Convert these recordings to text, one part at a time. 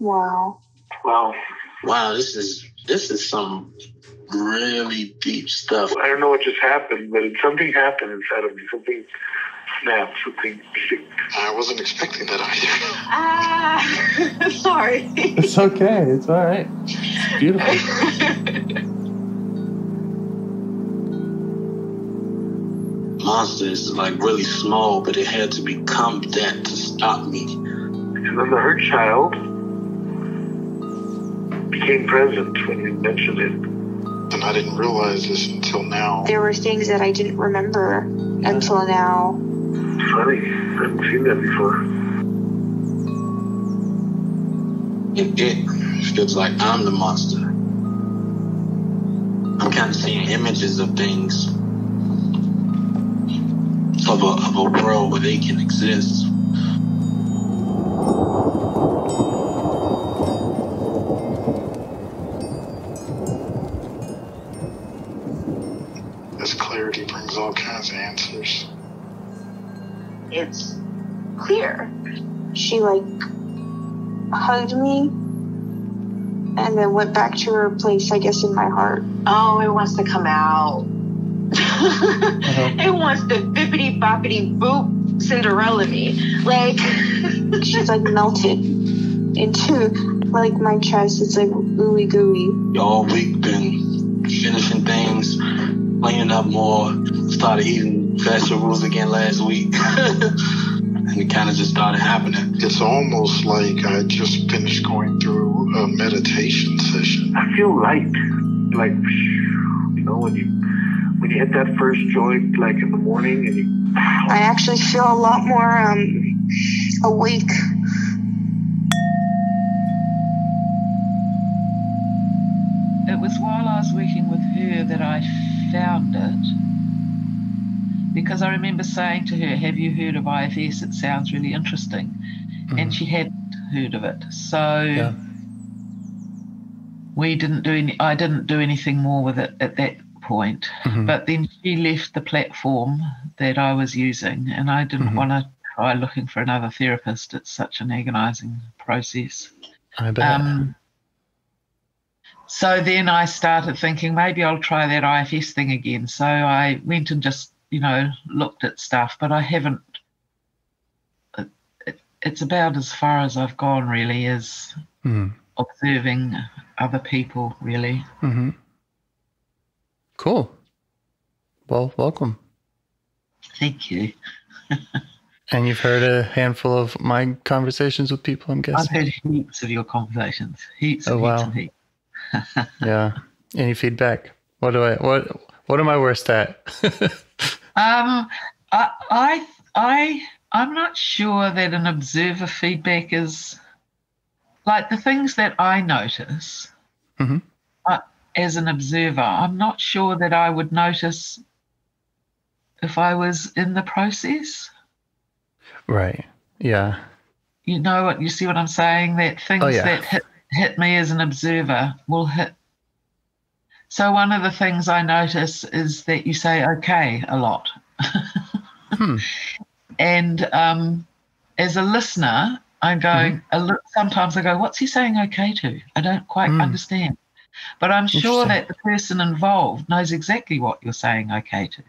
Wow. Wow, this is some really deep stuff. I don't know what just happened, but something happened inside of me. Something snapped, something clicked. I wasn't expecting that either. Sorry. It's okay. It's all right. It's beautiful. Monster is like really small, but it had to become that to stop me. And then the hurt child became present when you mentioned it. And I didn't realize this until now. There were things that I didn't remember until now. Funny, I haven't seen that before. It feels like I'm the monster. I'm kind of seeing images of things, of a world where they can exist. This clarity brings all kinds of answers. It's clear. She hugged me and then went back to her place, I guess, in my heart. Oh, it wants to come out. It wants to bippity boppity boop Cinderella me. She's melted into my chest. It's ooey gooey. All week been finishing things, cleaning up more, started eating vegetables again last week. And it kind of just started happening. It's almost like I just finished going through a meditation session. I feel light. When you hit that first joint, in the morning, and I actually feel a lot more awake. It was while I was working with her that I found it, because I remember saying to her, "Have you heard of IFS? It sounds really interesting." Mm-hmm. And she hadn't heard of it. So yeah. I didn't do anything more with it at that point. Mm-hmm. But then she left the platform that I was using, and I didn't want to try looking for another therapist. It's such an agonizing process. I bet. So then I started thinking maybe I'll try that IFS thing again. So I went and just, looked at stuff, but I haven't. It's about as far as I've gone, really, is observing other people, really. Mm-hmm. Cool. Well, welcome. Thank you. And you've heard a handful of my conversations with people, I'm guessing? I've heard heaps of your conversations. Heaps and heaps and heaps. Yeah. Any feedback? What am I worst at? I'm not sure that an observer feedback is the things that I notice as an observer. I'm not sure that I would notice if I was in the process. Right. Yeah. You see what I'm saying? That things that hit me as an observer will hit. So one of the things I notice is that you say okay a lot. And as a listener, I'm going, sometimes I go, what's he saying okay to? I don't quite understand. But I'm sure that the person involved knows exactly what you're saying okay to.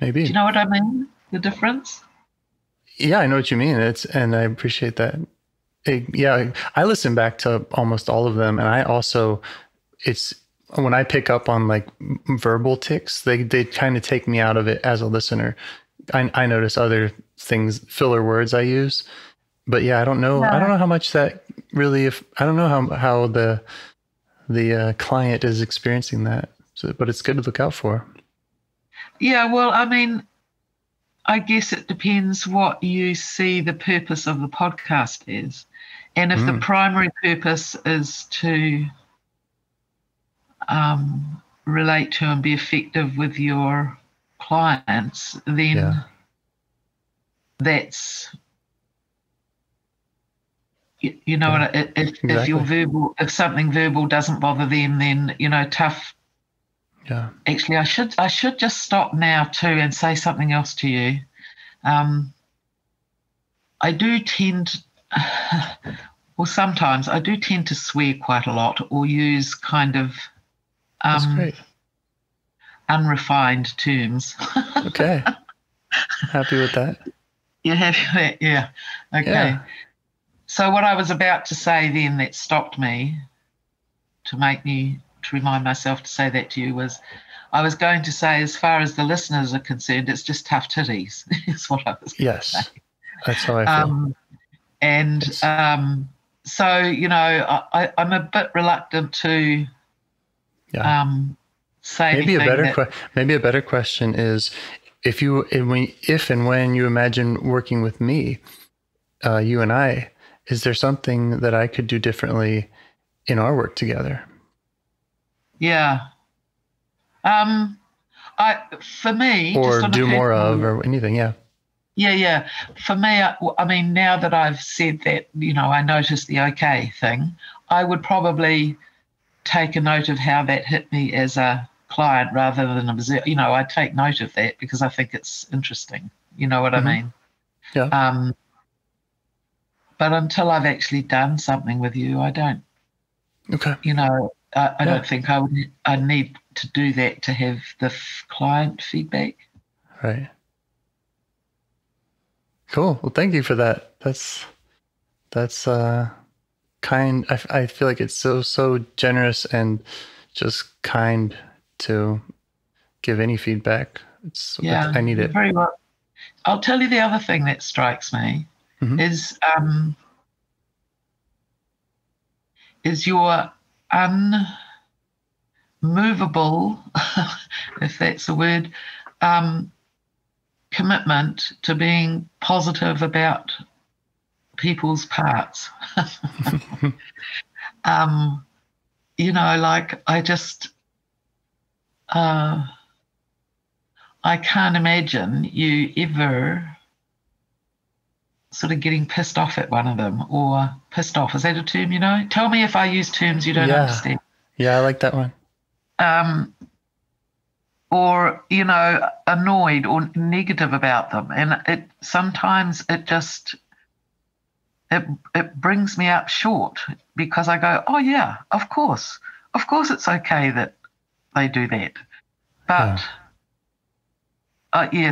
Maybe. Do you know what I mean? The difference? Yeah, I know what you mean. And I appreciate that. I listen back to almost all of them. And I also, when I pick up on verbal tics, they kind of take me out of it as a listener. I notice other things, filler words I use, but I don't know. I don't know how much that really, I don't know how the client is experiencing that. So, but it's good to look out for. Yeah. Well, I mean, I guess it depends what you see the purpose of the podcast is. And if the primary purpose is to relate to and be effective with your clients, then that's, what if you're verbal, if something verbal doesn't bother them, then tough. Yeah. Actually, I should just stop now too and say something else to you. I do tend, Well, sometimes I do tend to swear quite a lot or use kind of That's great. unrefined terms. Okay. Happy with that. You have that? Yeah. Okay. Yeah. So what I was about to say then that stopped me to remind myself to say that to you was I was going to say, as far as the listeners are concerned, it's just tough titties is what I was going to say. That's how I feel. So, I'm a bit reluctant to say maybe anything. Maybe a better question is, if and when you imagine working with me, you and I, is there something that I could do differently in our work together? Yeah. For me, or do more of, or anything. Yeah. Yeah. For me, I mean, now that I've said that, I noticed the okay thing, I would probably take a note of how that hit me as a client rather than observe. I take note of that because I think it's interesting. You know what I mean? Yeah. But until I've actually done something with you, I don't. Okay. I don't think I need to do that to have the client feedback. Right. Cool. Well, thank you for that. That's kind. I feel like it's so generous and just kind to give any feedback. I need it. Very well. I'll tell you the other thing that strikes me is your unmovable, if that's a word, commitment to being positive about people's parts. I can't imagine you ever sort of getting pissed off at one of them, or pissed off. Is that a term, Tell me if I use terms you don't understand. Yeah, I like that one. Or, annoyed or negative about them. And sometimes it brings me up short because I go, oh yeah, of course it's okay that they do that. But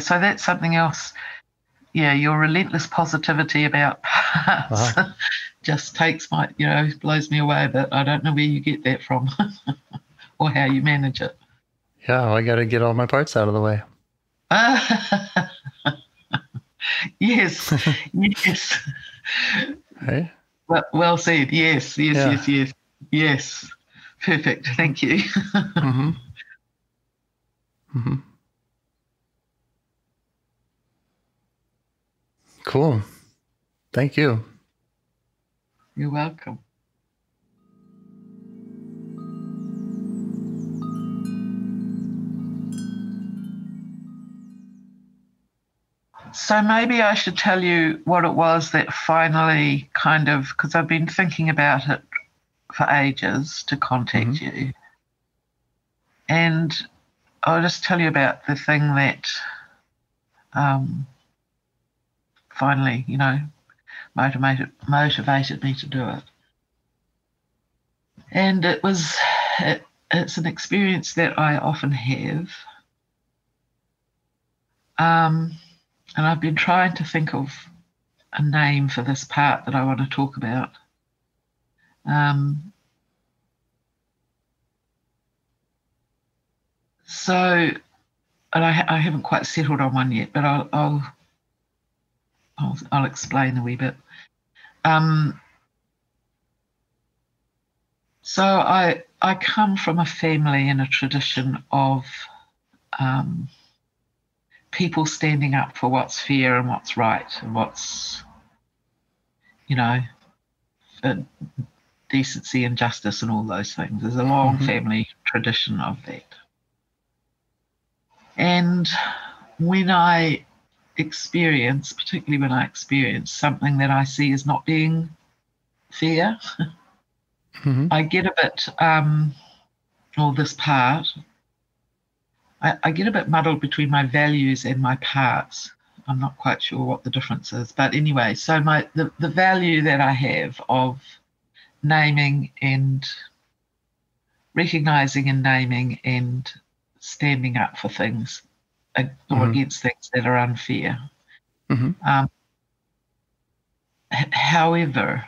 so that's something else. Yeah, your relentless positivity about parts just takes blows me away a bit. I don't know where you get that from or how you manage it. Yeah, well, I got to get all my parts out of the way. Yes. Right? Well said. Yes. Perfect. Thank you. Cool. Thank you. You're welcome. So maybe I should tell you what it was that finally because I've been thinking about it for ages to contact you. And I'll just tell you about the thing that finally, motivated me to do it. And it's an experience that I often have. And I've been trying to think of a name for this part that I want to talk about. And I haven't quite settled on one yet, but I'll explain a wee bit. So I come from a family and a tradition of people standing up for what's fair and what's right and what's, decency and justice and all those things. There's a long family tradition of that. And when I experience something that I see as not being fair, I get a bit, this part, I get a bit muddled between my values and my parts. I'm not quite sure what the difference is. But anyway, so the value that I have of naming and recognizing and naming and standing up for things or against things that are unfair. However,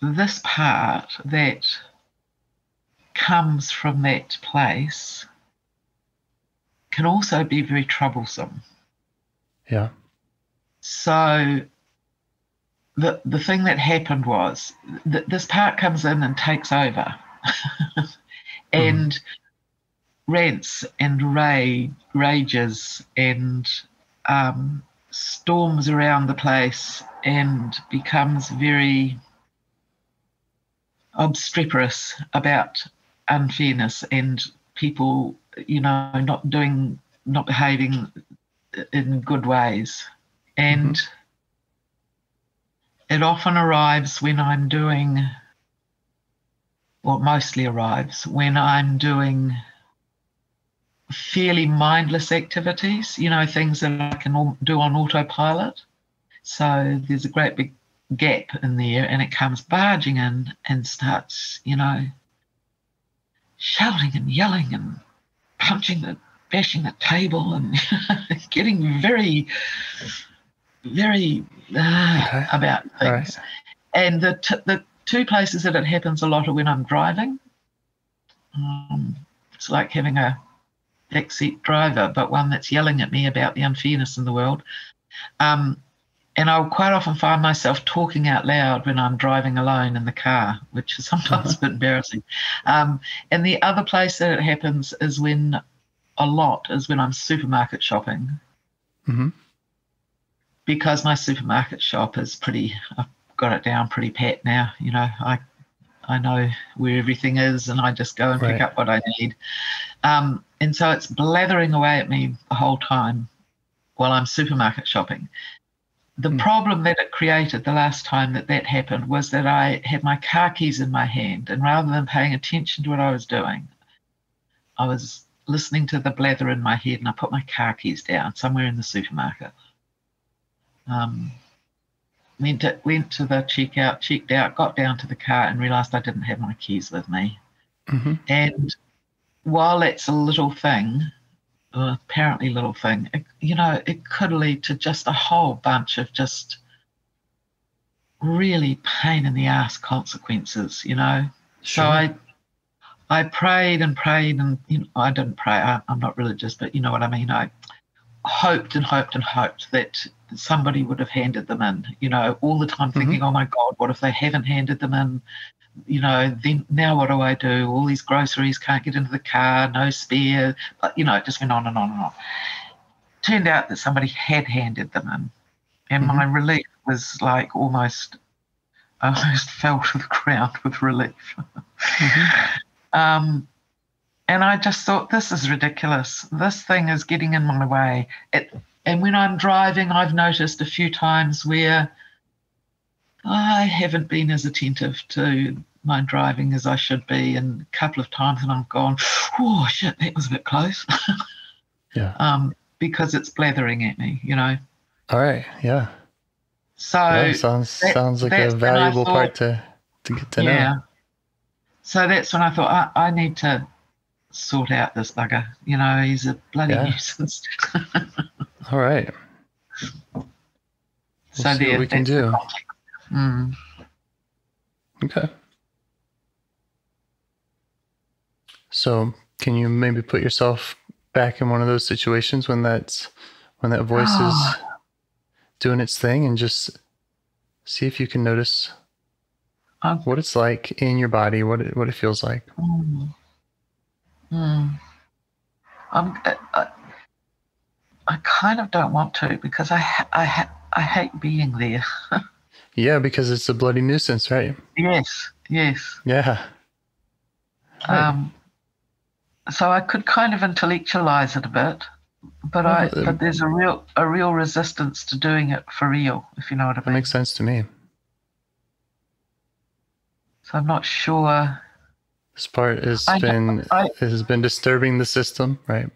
this part that comes from that place can also be very troublesome. Yeah. So the thing that happened was that this part comes in and takes over and rants and rages and storms around the place and becomes very obstreperous about unfairness and people, not behaving in good ways. And it often arrives when I'm doing, or mostly arrives when I'm doing fairly mindless activities, things that I can do on autopilot. So there's a great big gap in there and it comes barging in and starts, shouting and yelling and bashing the table and getting very, very about things. Right. And the two places that it happens a lot are when I'm driving. It's like having a backseat driver, but one that's yelling at me about the unfairness in the world. And I'll quite often find myself talking out loud when I'm driving alone in the car, which is sometimes a bit embarrassing. And the other place that it happens is when I'm supermarket shopping. Because my supermarket shop is I've got it down pretty pat now. I know where everything is and I just go and pick up what I need. And so it's blathering away at me the whole time while I'm supermarket shopping. The problem that it created the last time that happened was that I had my car keys in my hand, and rather than paying attention to what I was doing, I was listening to the blather in my head, and I put my car keys down somewhere in the supermarket. Went to the checkout, checked out, got down to the car and realised I didn't have my keys with me. And while that's a little thing, apparently little thing, it could lead to just a whole bunch of just really pain in the ass consequences, Sure. So I prayed and prayed and, I didn't pray, I'm not religious, but you know what I mean. I hoped and hoped and hoped that somebody would have handed them in, all the time thinking, oh my God, what if they haven't handed them in? Then now what do I do? All these groceries can't get into the car, no spare, but, it just went on and on and on. Turned out that somebody had handed them in, and my relief was like I almost fell to the ground with relief. And I just thought, this is ridiculous. This thing is getting in my way. And when I'm driving, I've noticed a few times where I haven't been as attentive to my driving as I should be, and a couple of times and I've gone, oh shit, that was a bit close. Because it's blathering at me, All right, yeah. So sounds like a valuable part to get to know. So that's when I thought I need to sort out this bugger. He's a bloody nuisance. All right. So see what we can do. Okay. So can you maybe put yourself back in one of those situations when that voice is doing its thing, and just see if you can notice what it's like in your body, what it feels like. I kind of don't want to, because I hate being there. Yeah, because it's a bloody nuisance, right? Yes. Yeah. Right. So I could kind of intellectualize it a bit, but but there's a real resistance to doing it for real, if you know what I mean. That makes sense to me. So I'm not sure. This part has been disturbing the system, right?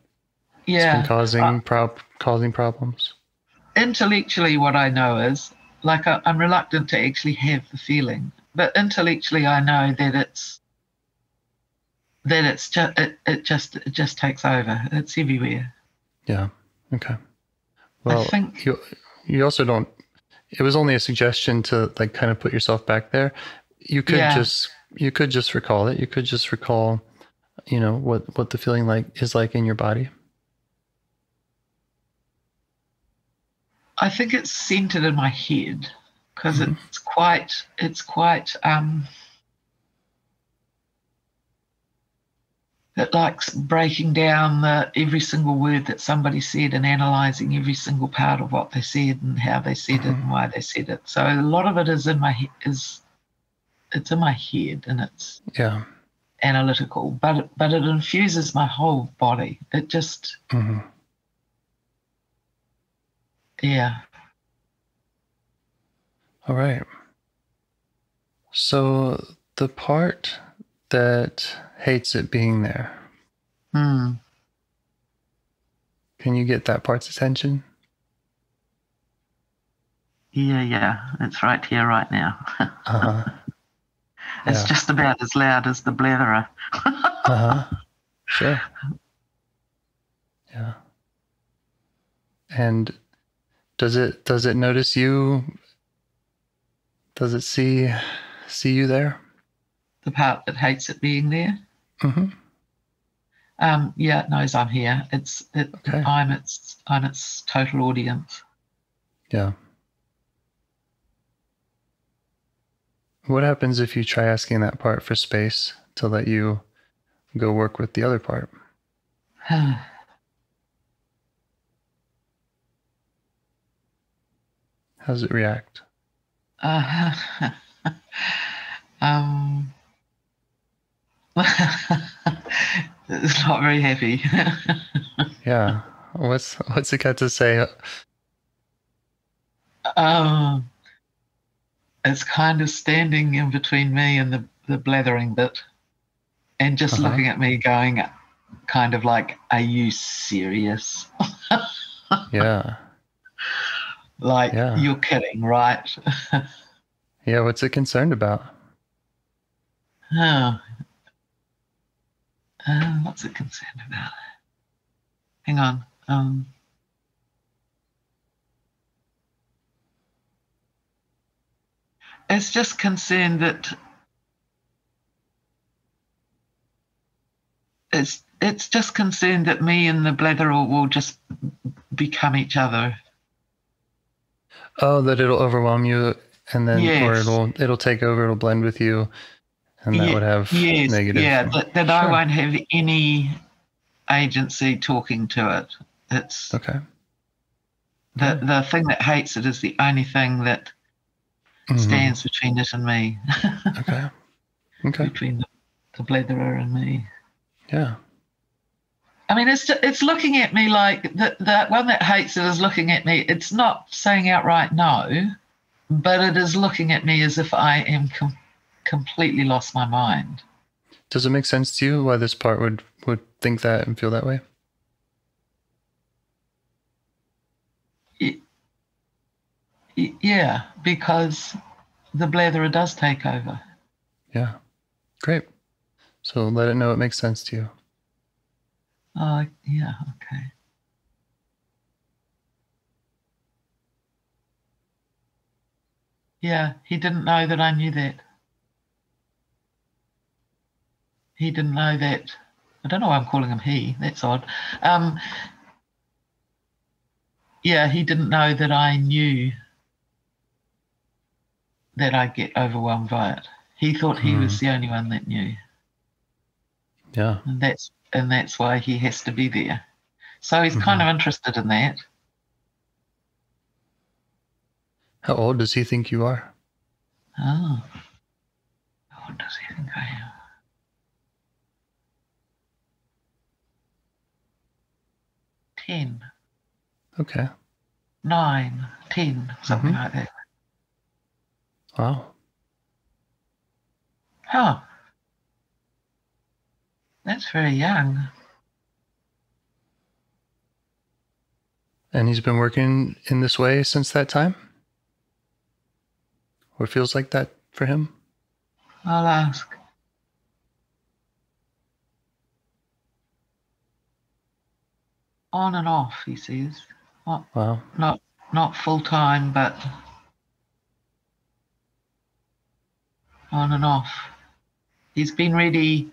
Yeah. It's been causing problems. Intellectually, what I know is, like, I'm reluctant to actually have the feeling, but intellectually I know that it just takes over. It's everywhere. Yeah. Okay. Well, I think you also don't. It was only a suggestion to like kind of put yourself back there. You could just recall it. You could just recall, what the feeling is like in your body. I think it's centered in my head because Mm-hmm. it's quite it likes breaking down every single word that somebody said and analysing every single part of what they said and how they said it and why they said it. So a lot of it is in my it's in my head and it's analytical, but it infuses my whole body. It just All right. So the part that hates it being there. Can you get that part's attention? Yeah. It's right here, right now. It's just about as loud as the Blatherer. Sure. Yeah. And does it notice you? Does it see you there? The part that hates it being there? Yeah, it knows I'm here. Okay. I'm its total audience. Yeah. What happens if you try asking that part for space to let you go work with the other part? How does it react? It's not very happy. Yeah. What's it got to say? It's kind of standing in between me and the blathering bit and just looking at me going kind of like, are you serious? Yeah. Like, you're kidding, right? Yeah, what's it concerned about? What's it concerned about? Hang on. It's just concerned that it's just concerned that me and the Blatherer will just become each other. Oh, that it'll overwhelm you, and then or it'll take over, it'll blend with you, and that would have negative. Yeah, that I won't have any agency talking to it. It's okay. The thing that hates it is the only thing that stands between it and me. Okay. Between the Blatherer and me. Yeah. I mean, it's looking at me like the one that hates it is looking at me. It's not saying outright no, but it is looking at me as if I am completely lost my mind. Does it make sense to you why this part would think that and feel that way? Yeah, because the Blatherer does take over. Yeah. Great. So let it know it makes sense to you. Yeah, okay. Yeah, he didn't know that I knew that. He didn't know that. I don't know why I'm calling him he. That's odd. Yeah, he didn't know that I knew that I'd get overwhelmed by it. He thought he was the only one that knew. Yeah. And that's why he has to be there. So he's kind of interested in that. How old does he think you are? Oh. How old does he think I am? 10. Okay. 9, 10, something like that. Wow. Huh. That's very young. And he's been working in this way since that time? Or feels like that for him? I'll ask. On and off, he says. Wow. Not full time, but on and off. He's been ready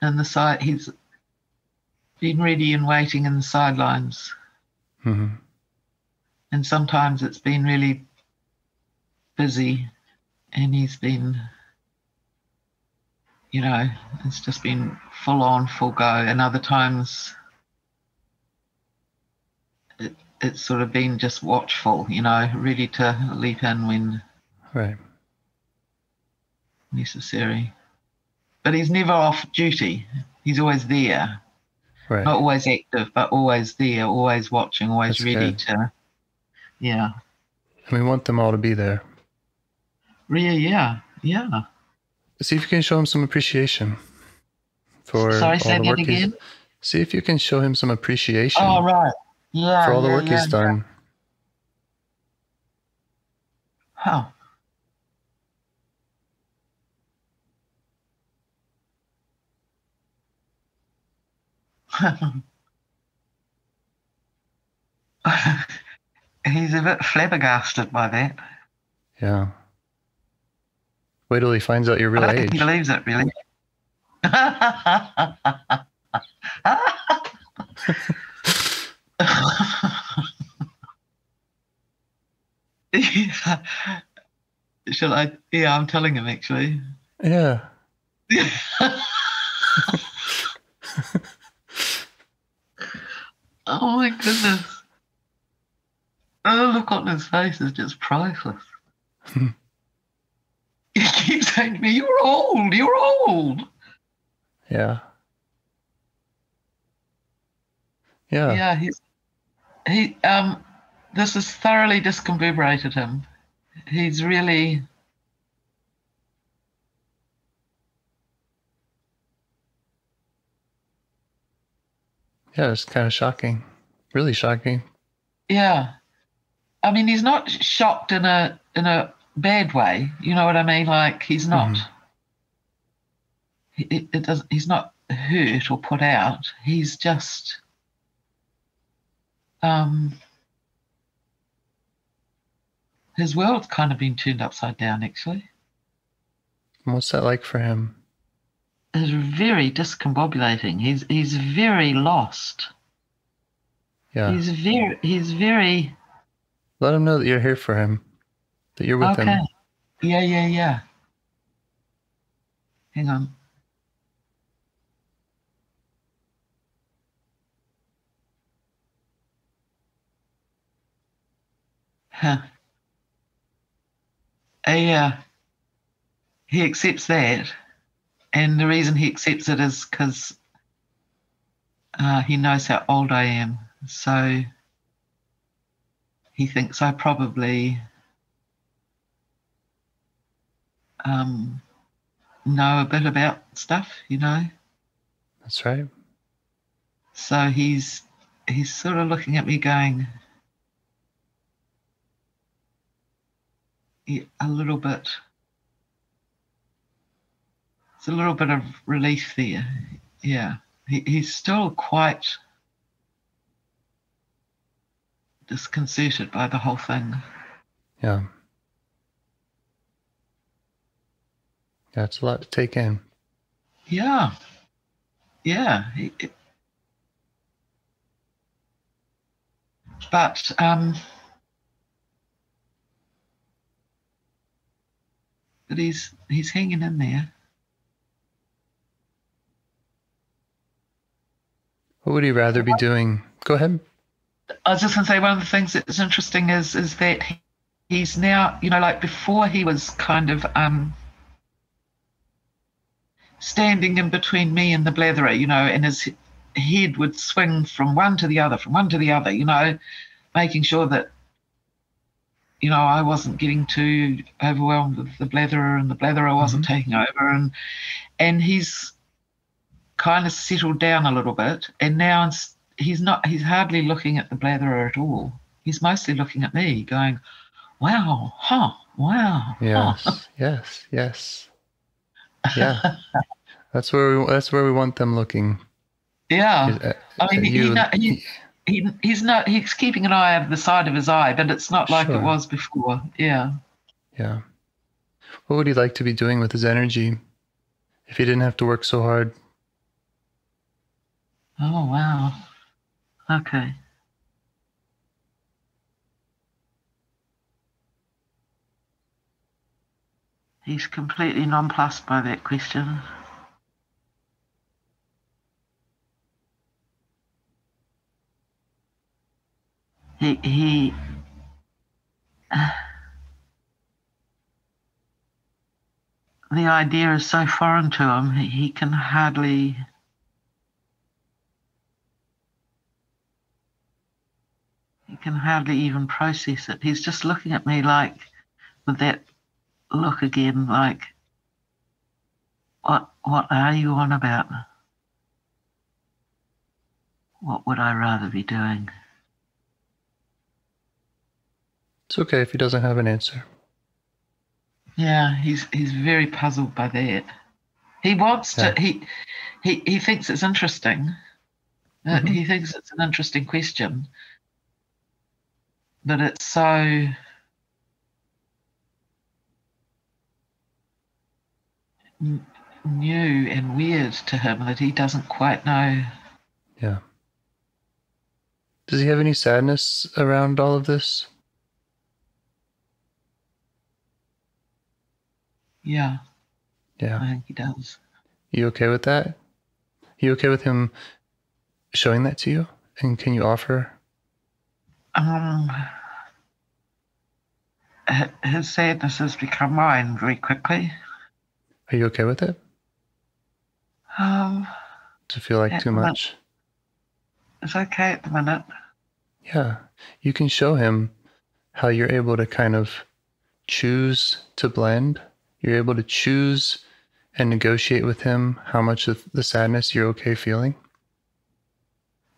in the side. He's been ready and waiting in the sidelines. Mm-hmm. And sometimes it's been really busy, and he's been, it's just been full on, full go. And other times it's sort of been just watchful, ready to leap in when necessary. But he's never off duty. He's always there. Right. Not always active, but always there, always watching, always That's ready good. to, yeah. And we want them all to be there. Yeah. See if you can show him some appreciation for Sorry, all say the that work again? See if you can show him some appreciation. Oh, right. Yeah. For all the work he's done. How? He's a bit flabbergasted by that. Yeah. Wait till he finds out your real I don't age. think he believes it, really. Yeah. Shall I? Yeah, I'm telling him, actually. Yeah. Oh, my goodness. Oh, look on his face is just priceless. He keeps saying to me, you're old. Yeah. Yeah. Yeah, this has thoroughly discombobulated him. He's really... Yeah, it's kind of shocking. Really shocking. Yeah. I mean, he's not shocked in a bad way. You know what I mean? Like, he's not... He's not hurt or put out. He's just... his world's kind of been turned upside down, actually. And what's that like for him? It's very discombobulating. He's very lost. Yeah. He's very. Let him know that you're here for him. That you're with him. Okay. Yeah. Hang on. Huh. He accepts that, and the reason he accepts it is because he knows how old I am, so he thinks I probably know a bit about stuff, That's right. So he's sort of looking at me going, a little bit. It's a little bit of relief there. Yeah. He's still quite disconcerted by the whole thing. Yeah. That's a lot to take in. Yeah. But he's hanging in there. What would he rather be doing? Go ahead. I was just going to say, one of the things that's interesting is that he's now, like before he was kind of standing in between me and the Blatherer, and his head would swing from one to the other, making sure that, I wasn't getting too overwhelmed with the Blatherer and the Blatherer wasn't taking over. And he's kind of settled down a little bit. And now he's hardly looking at the Blatherer at all. He's mostly looking at me, going, wow, huh, wow. Yes, huh. yes. Yeah. That's where we want them looking. Yeah. I mean, you. he's keeping an eye over the side of his eye, but it's not like it was before. Yeah. Yeah. What would he like to be doing with his energy if he didn't have to work so hard? Oh, wow. Okay. He's completely nonplussed by that question. He the idea is so foreign to him, he can hardly even process it. He's just looking at me like, with that look again, like, what are you on about? What would I rather be doing? It's okay if he doesn't have an answer. Yeah, he's very puzzled by that. He wants to. He thinks it's interesting. He thinks it's an interesting question, but it's so new and weird to him that he doesn't quite know. Yeah. Does he have any sadness around all of this? Yeah. Yeah. I think he does. You okay with that? You okay with him showing that to you? And can you offer? His sadness has become mine very quickly. Are you okay with it? Does it feel like too much? It's okay at the minute. Yeah. You can show him how you're able to kind of choose to blend. You're able to choose and negotiate with him how much of the sadness you're okay feeling.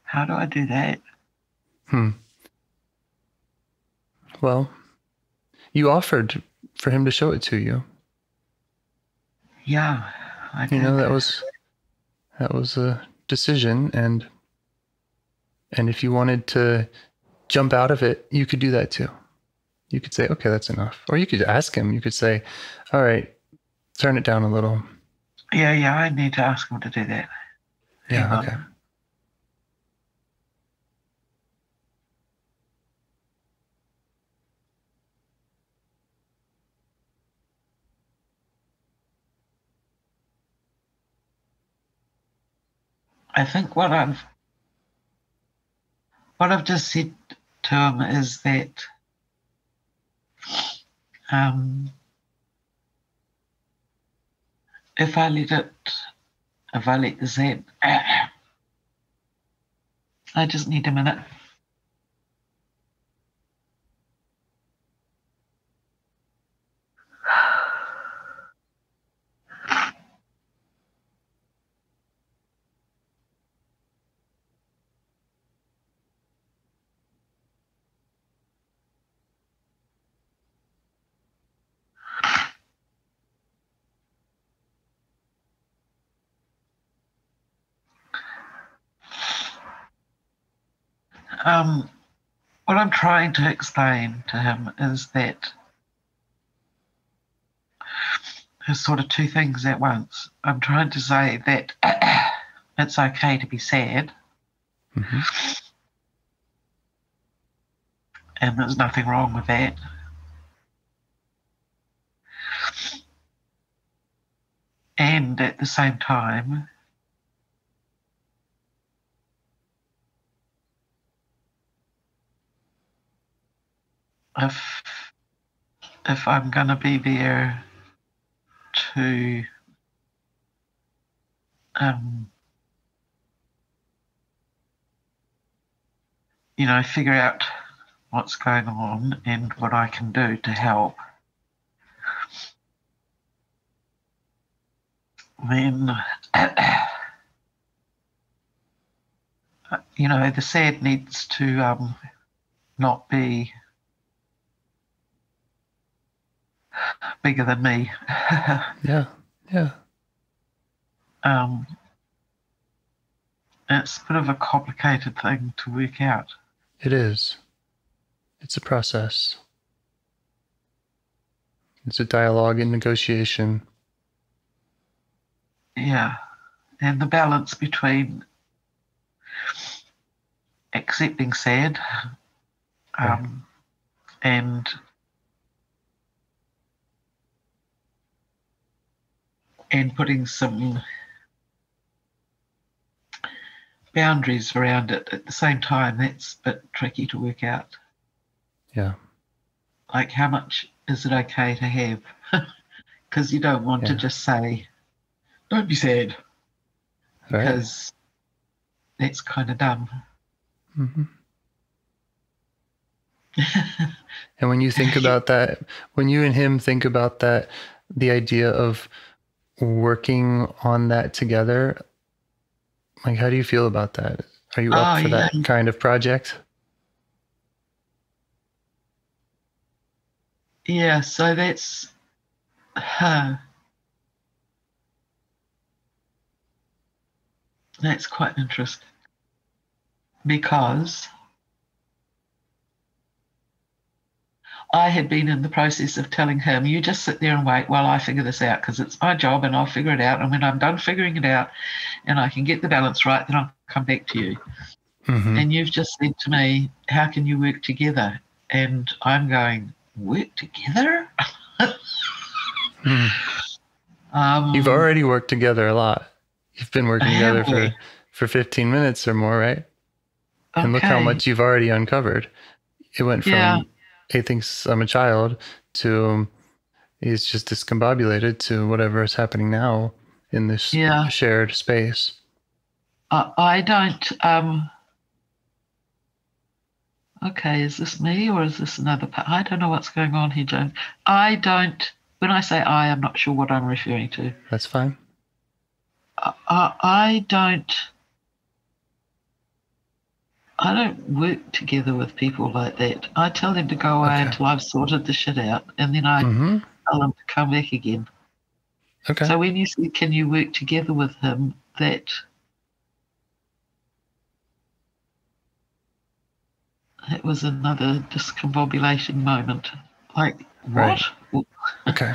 How do I do that? Well, you offered for him to show it to you. Yeah, I did. You know, that was a decision, and if you wanted to jump out of it, you could do that too. You could say, okay, that's enough. Or you could ask him. You could say, all right, turn it down a little. Yeah, I need to ask him to do that. Yeah, okay. I think what I've just said to him is that if I let the Zen, I just need a minute. What I'm trying to explain to him is that there's sort of two things at once. I'm trying to say that it's okay to be sad. And there's nothing wrong with that. And at the same time, if I'm going to be there to figure out what's going on and what I can do to help, then you know, the sad needs to not be bigger than me. Yeah. It's a bit of a complicated thing to work out. It is. It's a process. It's a dialogue and negotiation. Yeah. And the balance between accepting sad and putting some boundaries around it at the same time, that's a bit tricky to work out. Yeah. Like, how much is it okay to have? Because you don't want to just say, don't be sad. Because that's kind of dumb. Mm-hmm. And when you think about that, when you and him think about that, the idea of working on that together, like, how do you feel about that? Are you up for that kind of project? Yeah, so that's quite interesting, because I had been in the process of telling him, you just sit there and wait while I figure this out, because it's my job and I'll figure it out. And when I'm done figuring it out and I can get the balance right, then I'll come back to you. Mm-hmm. And you've just said to me, how can you work together? And I'm going, work together? You've already worked together a lot. You've been working together for 15 minutes or more, right? And look how much you've already uncovered. It went from he thinks I'm a child to he's just discombobulated to whatever is happening now in this shared space. I don't okay, is this me or is this another part? I don't know what's going on here, James. When I say I'm not sure what I'm referring to. That's fine. I don't work together with people like that. I tell them to go away until I've sorted the shit out, and then I tell them to come back again. Okay. So when you say, can you work together with him, that was another discombobulation moment. Like, what? Right. Okay.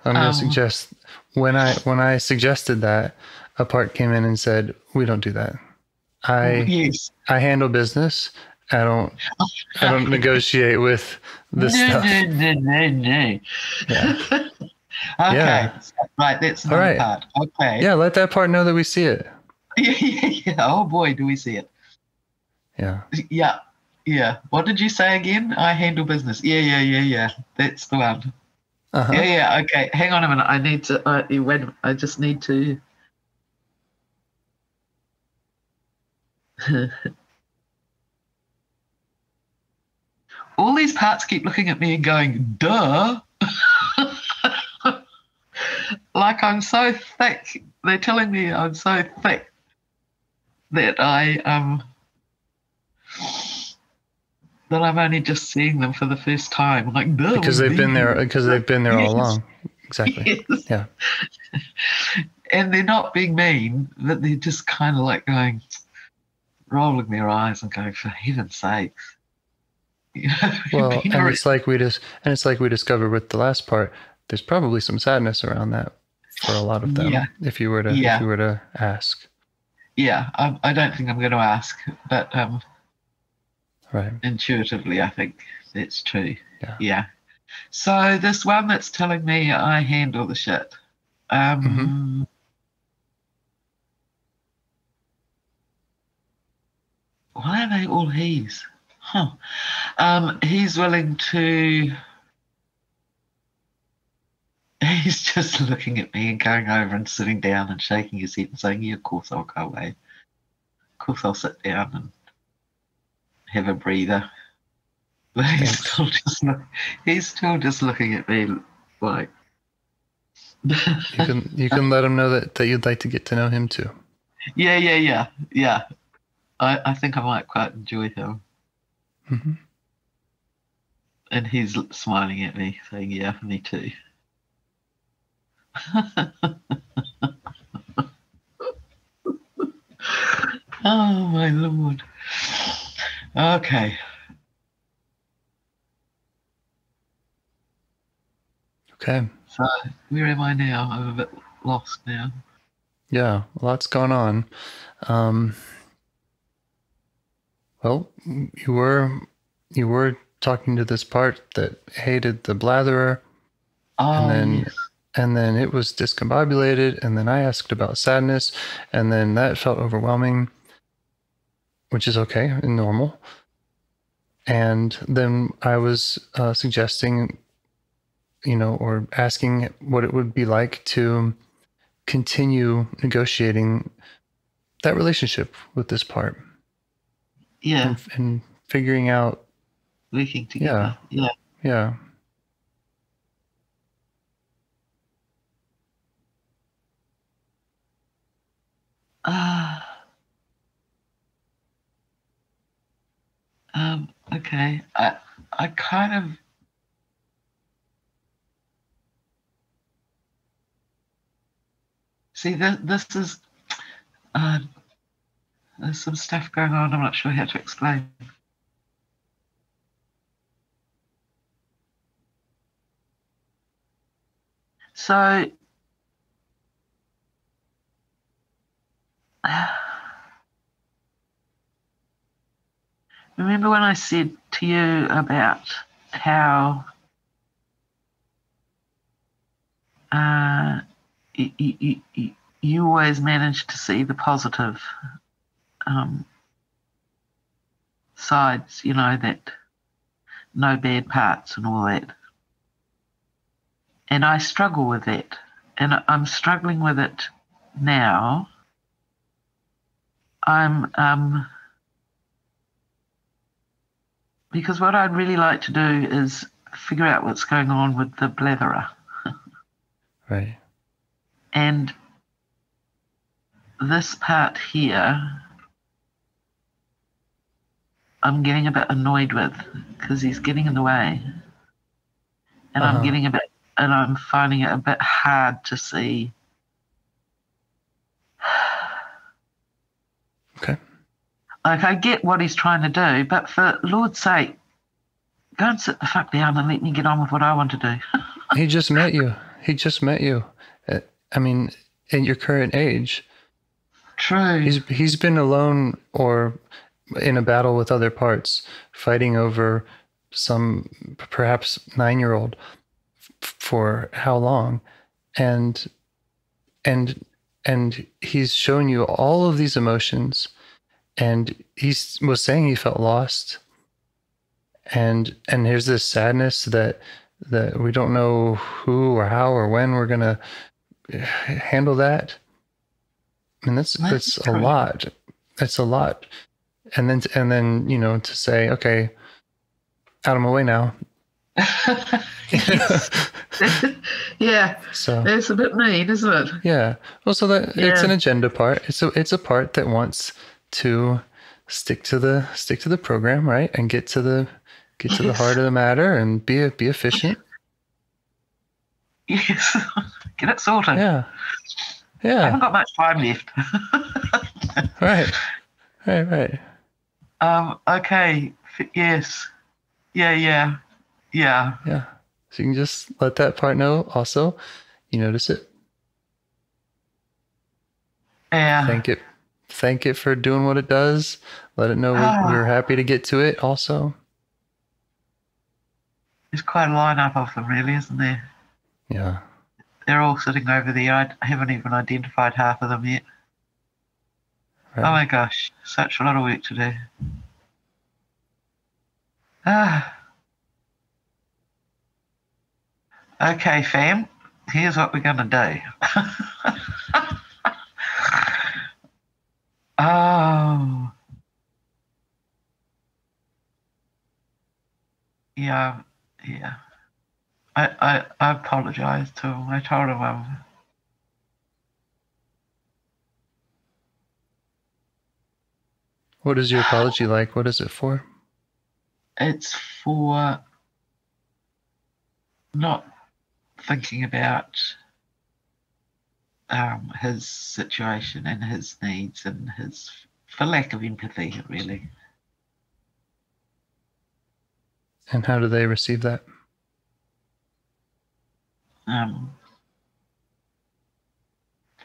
I'm going to suggest, when I suggested that, a part came in and said, we don't do that. I handle business. I don't negotiate with this stuff. No. Yeah. Okay. Right, that's another part. Okay. Yeah, let that part know that we see it. Yeah. Oh boy, do we see it. Yeah. Yeah. What did you say again? I handle business. Yeah. That's the one. Uh-huh. Yeah. Okay. Hang on a minute. I need to. I just need to. All these parts keep looking at me and going, duh. Like I'm so thick. They're telling me I'm so thick that that I'm only just seeing them for the first time. Like, duh. Because they've been there all along. Exactly. Yes. Yeah. And they're not being mean, but they're just kind of like going, rolling their eyes and going, for heaven's sake. You know, well, and it's like we discovered with the last part, there's probably some sadness around that for a lot of them. Yeah. If you were to ask. Yeah, I don't think I'm going to ask, but right. Intuitively, I think that's true. Yeah. So this one that's telling me I handle the shit. Why are they all he's? He's willing to. He's just looking at me and going over and sitting down and shaking his head and saying, yeah, of course I'll go away. Of course I'll sit down and have a breather. But he's still just looking at me like. You can let him know that you'd like to get to know him too. Yeah. I think I might quite enjoy him. Mm-hmm. And he's smiling at me, saying, yeah, me too. Oh, my Lord. Okay. Okay. So, where am I now? I'm a bit lost now. Yeah, lots going on. Well, you were talking to this part that hated the Blatherer, Oh, yes. And then it was discombobulated, and then I asked about sadness, and then that felt overwhelming, which is okay and normal. And then I was suggesting, or asking what it would be like to continue negotiating that relationship with this part. Yeah. And figuring out. Working together. Yeah. Yeah. Okay. I kind of see that this is there's some stuff going on. I'm not sure how to explain. So remember when I said to you about how you always manage to see the positive sides, that no bad parts and all that. And I struggle with that. And I'm struggling with it now. Because what I'd really like to do is figure out what's going on with the Blatherer. Right. And this part here, I'm getting a bit annoyed with because he's getting in the way. And I'm finding it a bit hard to see. Okay. Like, I get what he's trying to do, but for Lord's sake, go and sit the fuck down and let me get on with what I want to do. He just met you. I mean, at your current age. True. He's been alone or in a battle with other parts, fighting over some perhaps 9-year-old for how long, and he's shown you all of these emotions, and he was saying he felt lost, and here's this sadness that we don't know who or how or when we're gonna handle that. And that's a lot. That's a lot. And then to say, okay, out of my way now. Yeah. So it's a bit mean, isn't it? Yeah. Well, so it's an agenda part. It's a part that wants to stick to the program, right? And get to the heart of the matter and be efficient. Yes. Get it sorted. Yeah. Yeah. I haven't got much time left. Right. Okay. Yes. Yeah. So you can just let that part know also you notice it. Yeah. Thank it for doing what it does. Let it know we're happy to get to it also. There's quite a lineup of them, really, isn't there? Yeah. They're all sitting over there. I haven't even identified half of them yet. Right. Oh my gosh, such a lot of work to do. Okay, fam, here's what we're going to do. Oh. Yeah. I apologized to him. I told him What is your apology like? What is it for? It's for not thinking about his situation and his needs and his, for lack of empathy, really. And how do they receive that?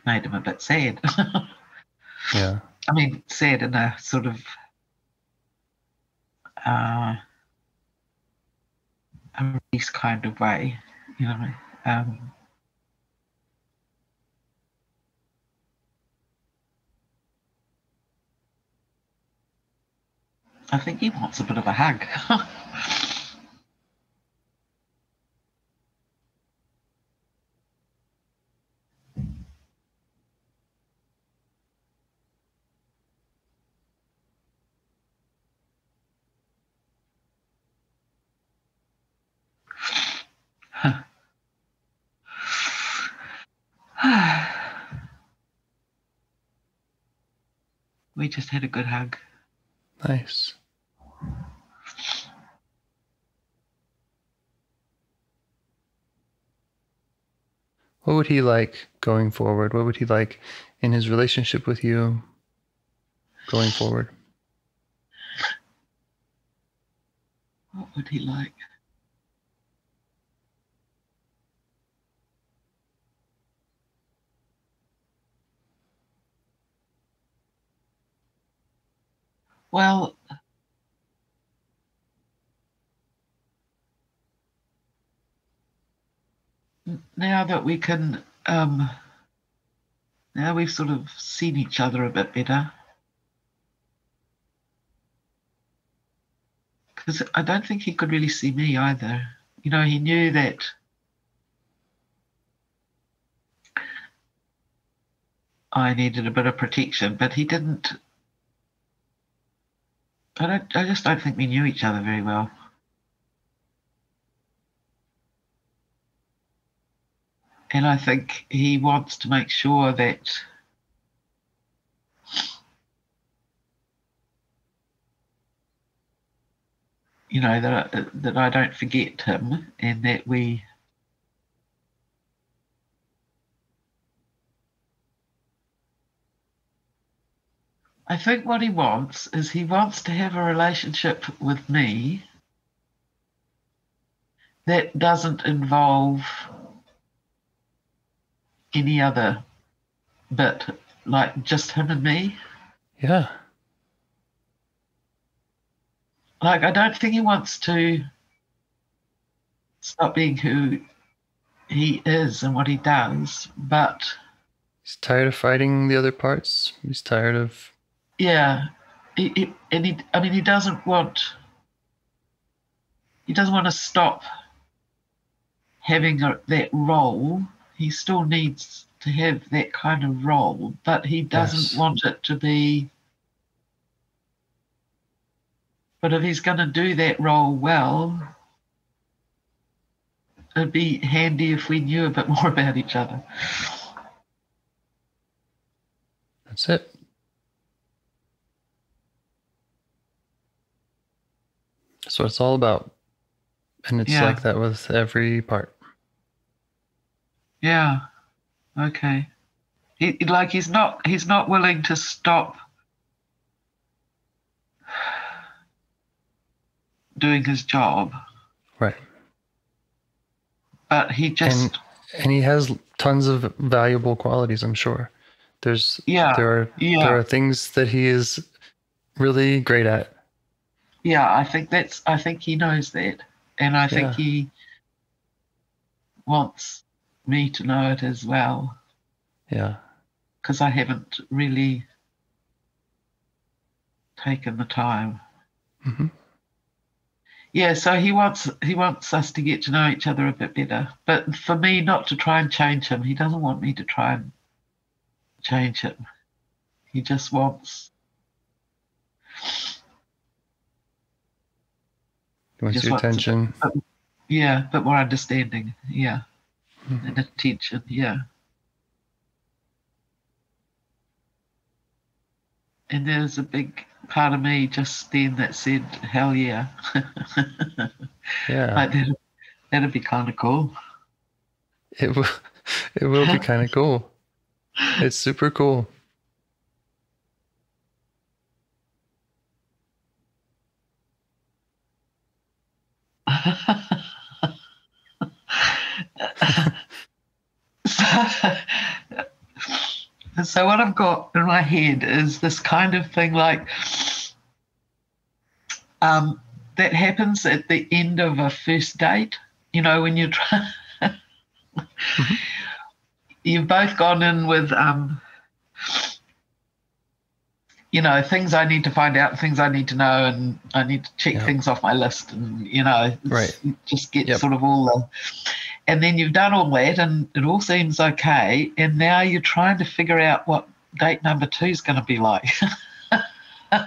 Made him a bit sad. Yeah. I mean, sad in a sort of a release kind of way, you know. I think he wants a bit of a hug. We just had a good hug. Nice. What would he like going forward? What would he like in his relationship with you going forward? What would he like? Well, now that we can, now we've sort of seen each other a bit better. Because I don't think he could really see me either. You know, he knew that I needed a bit of protection, but he didn't. I just don't think we knew each other very well. And I think he wants to make sure that you know, that I don't forget him, and that we I think what he wants is he wants to have a relationship with me that doesn't involve any other bit, like just him and me. Yeah. Like, I don't think he wants to stop being who he is and what he does, but He's tired of fighting the other parts. He's tired of... Yeah, he doesn't want to stop having that role. He still needs to have that kind of role, but he doesn't want it to be. But if he's going to do that role well, it'd be handy if we knew a bit more about each other. That's it. That's what it's all about. And it's like that with every part. Yeah. Okay. He's not willing to stop doing his job. Right. But he just... And he has tons of valuable qualities, I'm sure. There are things that he is really great at. Yeah, I think he knows that. And I think he wants me to know it as well. Yeah. Because I haven't really taken the time. Mm-hmm. Yeah, so he wants us to get to know each other a bit better. But for me not to try and change him. He doesn't want me to try and change him. He just wants... He wants your attention. A bit more understanding. Yeah. Mm-hmm. And attention. Yeah. And there's a big part of me just then that said, hell yeah. Yeah. Like that'd be kind of cool. It will be kind of cool. It's super cool. So what I've got in my head is this kind of thing like that happens at the end of a first date. You know, when you're trying, Mm-hmm. you've both gone in with, you know, things I need to find out, things I need to know, and I need to check things off my list, and you know, just get sort of all the. And then you've done all that, and it all seems okay. And now you're trying to figure out what date number 2 is going to be like.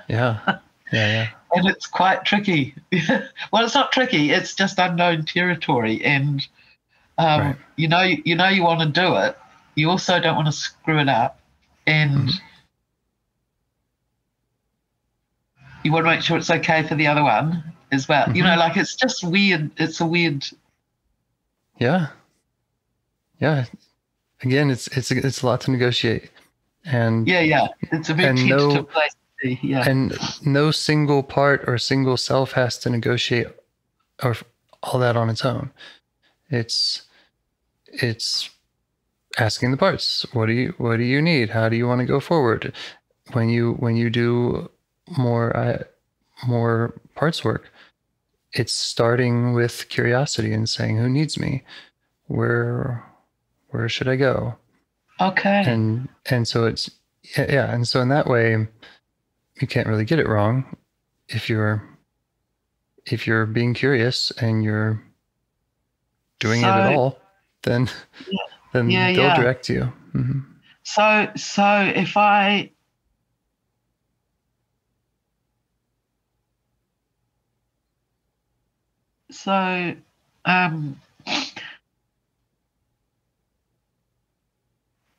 Yeah. And it's quite tricky. Well, it's not tricky. It's just unknown territory. And you know you want to do it. You also don't want to screw it up, and you want to make sure it's okay for the other one as well. You know, like it's just weird. It's a weird. Yeah. Again, it's a lot to negotiate, and it's a very tentative place to be. Yeah, and no single part or single self has to negotiate or all that on its own. It's asking the parts. What do you need? How do you want to go forward? When you do more parts work, it's starting with curiosity and saying, who needs me? Where should I go? Okay. And so it's and so in that way you can't really get it wrong if you're being curious and you're doing it at all, then they'll direct you. Mm-hmm. So if I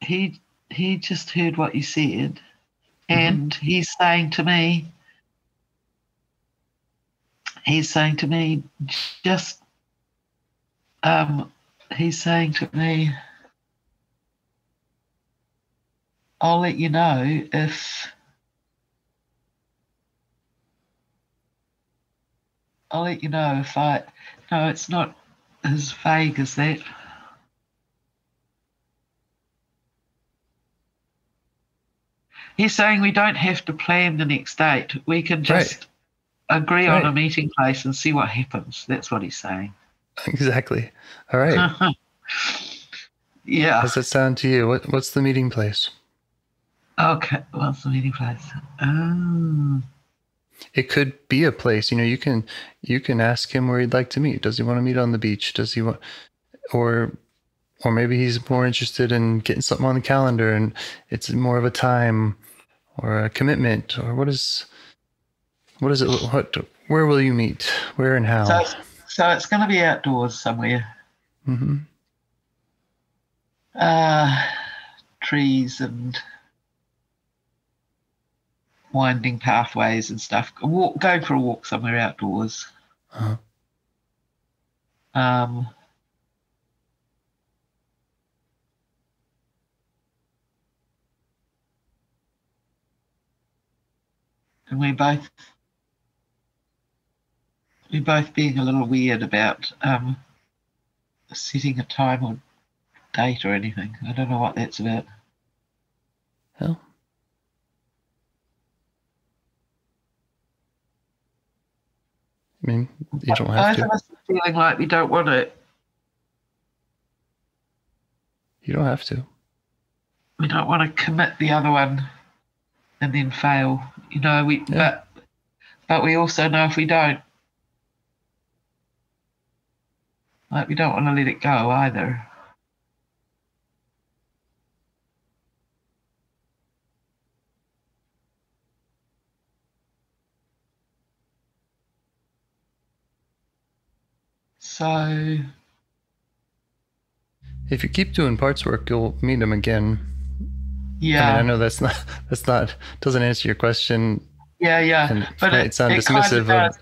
he just heard what you said, and he's saying to me just he's saying to me, I'll let you know if I. No, it's not as vague as that. He's saying we don't have to plan the next date. We can just agree on a meeting place and see what happens. That's what he's saying. Exactly. All right. Yeah. How does that sound to you? What's the meeting place? Okay. What's the meeting place? It could be a place. You know, you can ask him where he'd like to meet. Does he want to meet on the beach? Does he want, or maybe he's more interested in getting something on the calendar and it's more of a time or a commitment, or what is it? Where will you meet? Where and how? So it's going to be outdoors somewhere. Mm-hmm. Trees and winding pathways and stuff. Going for a walk somewhere outdoors. Uh-huh. And we're both being a little weird about setting a time or date or anything. I don't know what that's about. Well, I mean, you don't have to. Both of us are feeling like we don't want to. You don't have to. We don't want to commit the other one and then fail. You know, but we also know if we don't, like, we don't want to let it go either. So if you keep doing parts work, you'll meet him again. Yeah. I mean, I know that's not doesn't answer your question Yeah. And But it sounds dismissive,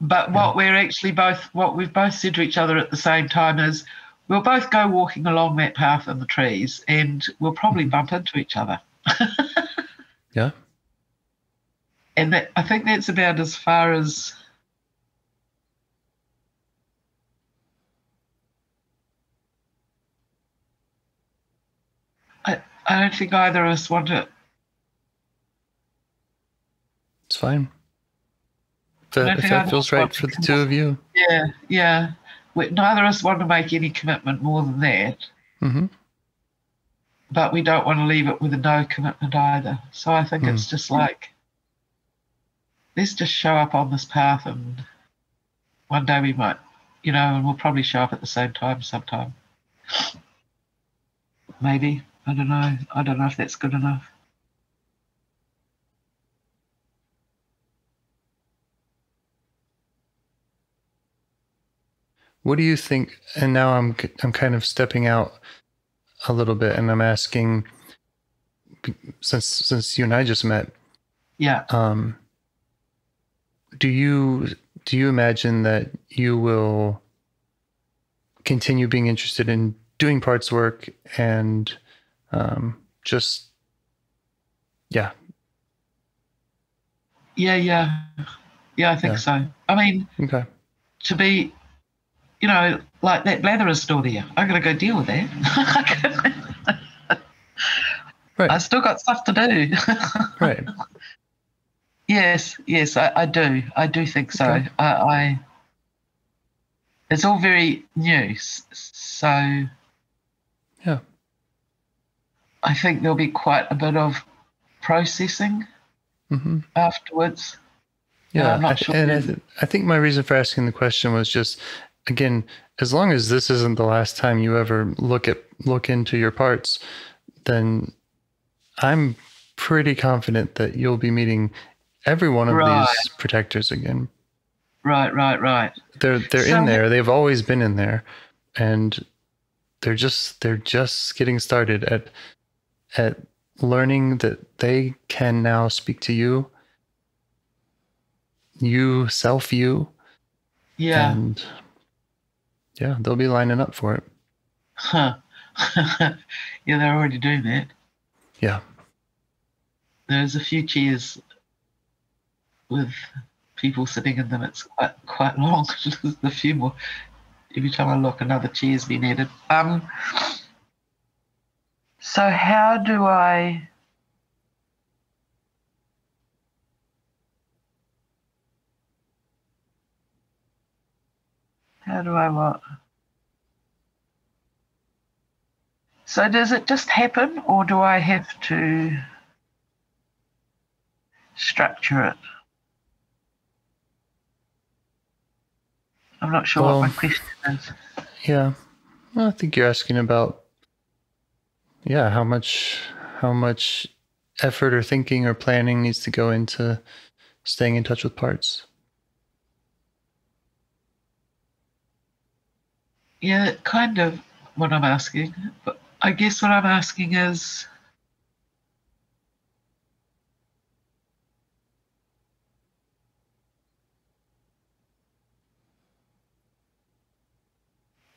but what we've both said to each other at the same time is we'll both go walking along that path in the trees and we'll probably bump into each other. Yeah. And I think that's about as far as I don't think either of us want it. It's fine. If that feels right for the two of you. Yeah. Neither of us want to make any commitment more than that. Mm-hmm. But we don't want to leave it with a no commitment either. So I think it's just like, let's just show up on this path, and one day we might, and we'll probably show up at the same time sometime. Maybe. I don't know. I don't know if that's good enough. What do you think? And now I'm kind of stepping out a little bit, and I'm asking, since you and I just met. Yeah. Do you imagine that you will continue being interested in doing parts work and just Yeah, I think so. I mean, okay. To be, like that Blatherer still there. I got to go deal with that. Right. I still got stuff to do. Right. Yes, I do. I do think so. Okay. I it's all very new, so yeah. I think there'll be quite a bit of processing afterwards. Yeah, I'm not sure. And I think my reason for asking the question was just, again, as long as this isn't the last time you ever look into your parts, then I'm pretty confident that you'll be meeting every one of these protectors again. Right. They're in there. They've always been in there, and they're just getting started at learning that they can now speak to you. You. Yeah. And yeah, they'll be lining up for it. Huh. Yeah, they're already doing that. Yeah. There's a few chairs with people sitting in them. It's quite long. There's a few more. Every time I look, another chair's been added. So how do I... what? So does it just happen, or do I have to structure it? I'm not sure what my question is. Yeah. Well, I think you're asking about, how much effort or thinking or planning needs to go into staying in touch with parts. Yeah, kind of what I'm asking. But I guess what I'm asking is,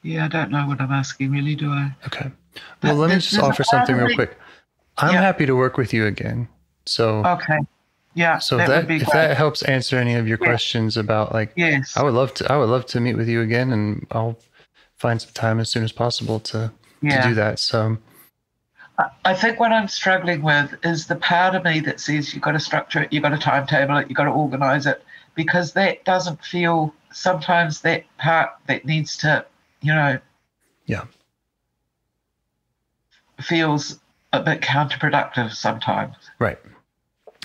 I don't know what I'm asking really, do I? Okay. Well, let me just offer something real quick. I'm happy to work with you again. So okay. Yeah. So if that helps answer any of your questions about yes. I would love to meet with you again, and I'll find some time as soon as possible to do that. So I think what I'm struggling with is the part of me that says you've got to structure it, you've got to timetable it, you've got to organize it, because that doesn't feel, sometimes that part that needs to, feels a bit counterproductive sometimes. Right.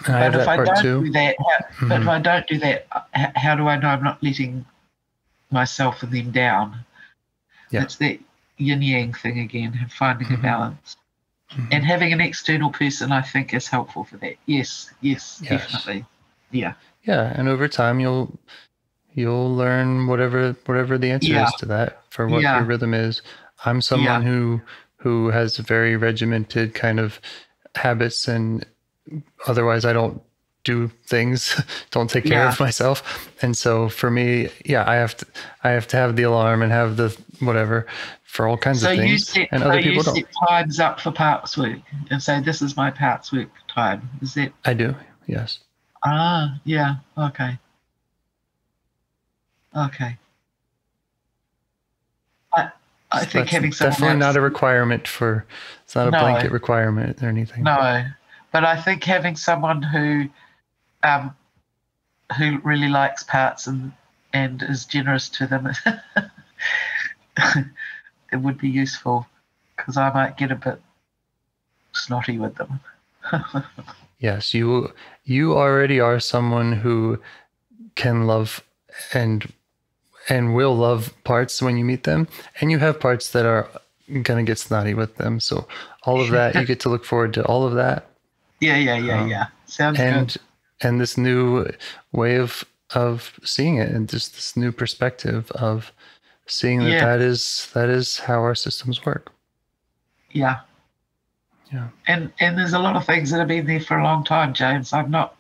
But if I don't do that, but if I don't do that, how do I know I'm not letting myself and them down? Yeah. It's that yin-yang thing again, finding a balance. And having an external person, I think, is helpful for that. Yes, definitely. Yeah. Yeah, and over time you'll learn whatever the answer is to that, for what your rhythm is. I'm someone who has very regimented kind of habits and otherwise I don't do things, don't take care of myself. And so for me, I have to have the alarm and have the whatever for all kinds of things. And other people don't. So you set times up for parts work and say, this is my parts work time. Is that? I do, yes. Ah, yeah. Okay. Okay. I think having someone definitely not a requirement it's not a blanket requirement or anything. No, but I think having someone who really likes parts and is generous to them, it would be useful, because I might get a bit snotty with them. Yes, you already are someone who can love and will love parts when you meet them, and you have parts that are gonna get snotty with them. So all of that, you get to look forward to all of that. Yeah. Sounds good. And this new way of seeing it, and just this new perspective of seeing that is how our systems work. Yeah. Yeah. And there's a lot of things that have been there for a long time, James. I'm not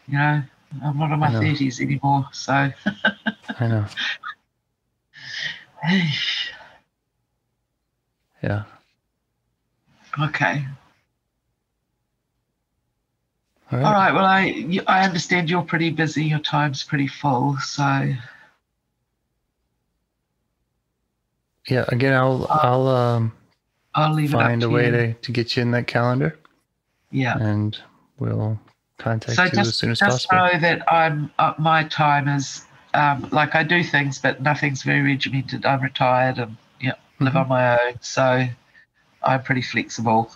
in my 30s anymore, so. I know. Yeah. Okay. All right. All right. Well, I understand you're pretty busy. Your time's pretty full, so. Yeah. Again, I'll leave find it up a way to get you in that calendar. Yeah. And we'll contact you as soon as just possible. Know that my time is like, I do things, but nothing's very regimented. I'm retired and live on my own, so I'm pretty flexible.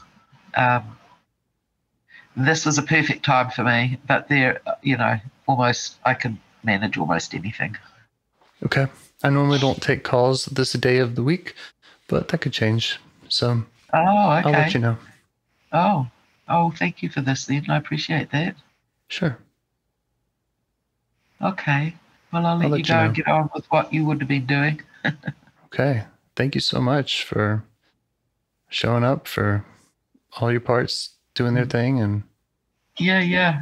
This was a perfect time for me, but I can manage almost anything. Okay. I normally don't take calls this day of the week, but that could change. So okay. I'll let you know. Oh, thank you for this then. I appreciate that. Sure. Okay. Well, I'll let you go and get on with what you would have been doing. Okay. Thank you so much for showing up, for all your parts doing their thing. And Yeah.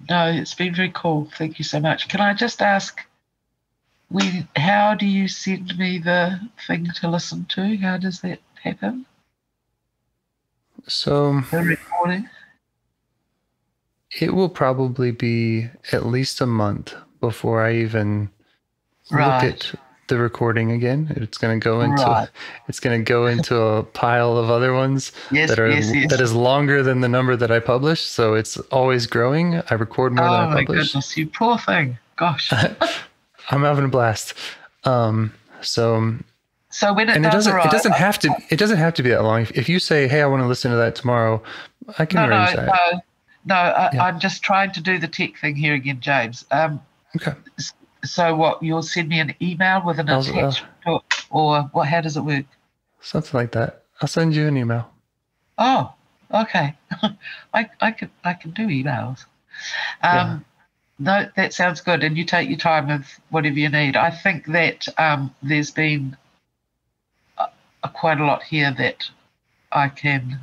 No, it's been very cool. Thank you so much. Can I just ask, how do you send me the thing to listen to? How does that happen? So the recording? It will probably be at least a month before I even look at the recording again. It's going to go into a pile of other ones that is longer than the number that I publish. So it's always growing. I record more than I publish. Oh my goodness, you poor thing. Gosh. I'm having a blast. So when it doesn't have to be that long. If you say, "Hey, I want to listen to that tomorrow," I can arrange that. I'm just trying to do the tech thing here again, James. Okay. So what? You'll send me an email with an attachment, or what? How does it work? Something like that. I'll send you an email. Oh, okay. I can do emails. No, that sounds good. And you take your time with whatever you need. I think that there's been quite a lot here that I can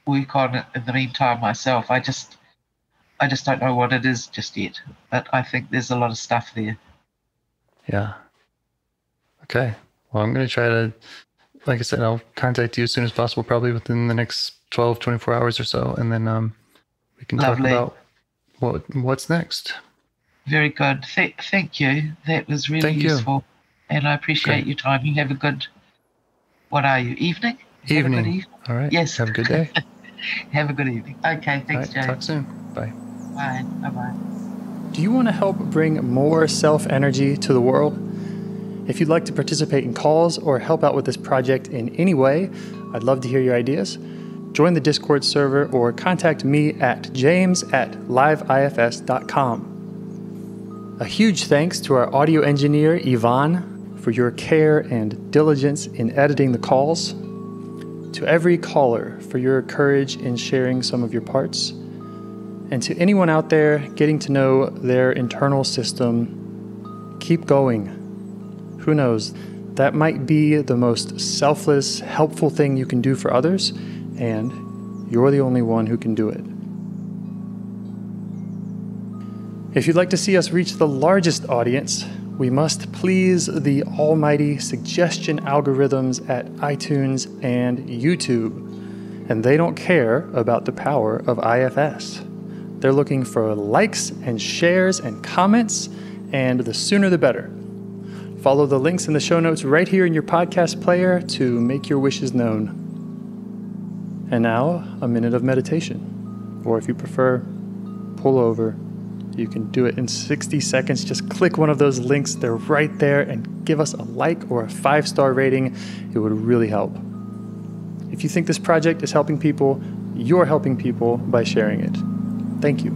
work on in the meantime myself. I just don't know what it is just yet, but I think there's a lot of stuff there. Yeah. Okay. Well, I'm going to try to, like I said, I'll contact you as soon as possible, probably within the next 12, 24 hours or so. And then we can talk about what's next. Very good. Thank you. That was really useful. And I appreciate your time. You have a good, what are you, evening? Evening. All right. Yes. Have a good day. Have a good evening. Okay. Thanks, James. Talk soon. Bye. Bye. Bye-bye. Do you want to help bring more self-energy to the world? If you'd like to participate in calls or help out with this project in any way, I'd love to hear your ideas. Join the Discord server or contact me at james@liveifs.com. A huge thanks to our audio engineer, Yvonne, for your care and diligence in editing the calls. To every caller for your courage in sharing some of your parts. And to anyone out there getting to know their internal system, keep going. Who knows, that might be the most selfless, helpful thing you can do for others, and You're the only one who can do it. If you'd like to see us reach the largest audience, we must please the almighty suggestion algorithms at iTunes and YouTube. And they don't care about the power of IFS. They're looking for likes and shares and comments, and the sooner the better. Follow the links in the show notes right here in your podcast player to make your wishes known. And now, a minute of meditation. Or if you prefer, pull over. You can do it in 60 seconds. Just click one of those links. They're right there, and give us a like or a 5-star rating. It would really help. If you think this project is helping people, you're helping people by sharing it. Thank you.